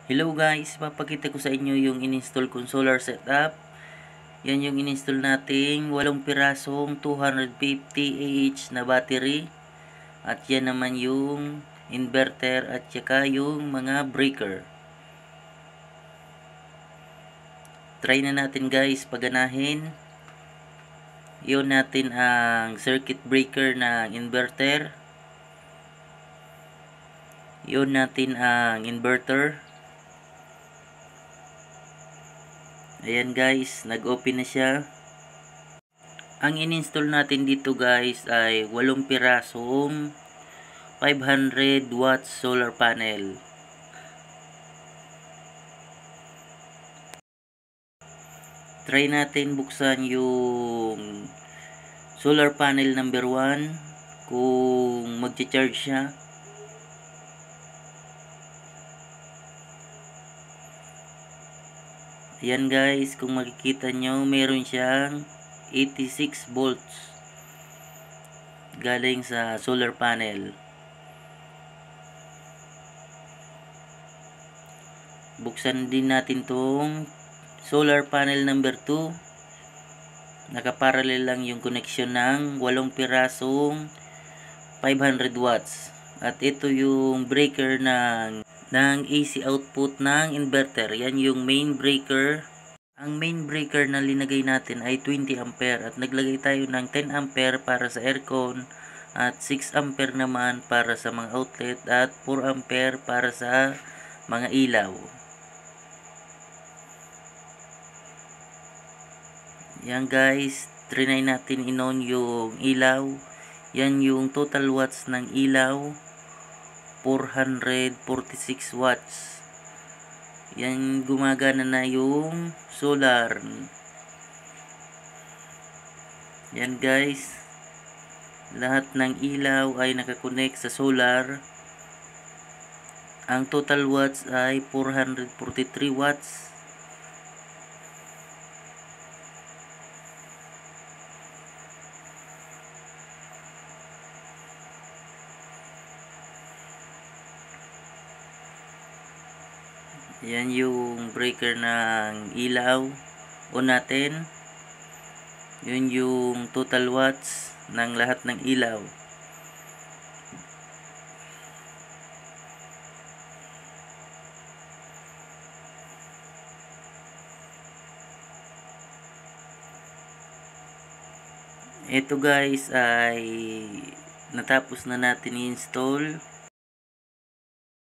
Hello guys, papakita ko sa inyo yung in-install kong solar setup. Yan yung in-install nating 8 pirasong 250 Ah na battery. At yan naman yung inverter at saka yung mga breaker. Try na natin guys paganahin. Iyon natin ang circuit breaker ng inverter. Iyon natin ang inverter. Ayan guys, nag-open na siya. Ang in-install natin dito guys ay 8 pirasong 500 watts solar panel. Try natin buksan yung solar panel number 1 kung magcha-charge siya. Ayan guys, kung makikita nyo, meron siyang 86 volts galing sa solar panel. Buksan din natin tong solar panel number 2. Nakaparallel lang yung connection ng 8 pirasong 500 watts. At ito yung breaker ng AC output ng inverter. Yan yung main breaker. Ang main breaker na linagay natin ay 20 ampere at naglagay tayo ng 10 ampere para sa aircon at 6 ampere naman para sa mga outlet at 4 ampere para sa mga ilaw. Yan guys, trinay natin in-on yung ilaw. Yan yung total watts ng ilaw, 446 watts. Yan, gumagana na yung solar. Yan guys, lahat ng ilaw ay nakakonect sa solar. Ang total watts ay 443 watts. Yan yung breaker ng ilaw o natin. Yun yung total watts ng lahat ng ilaw. Ito guys ay natapos na natin i-install.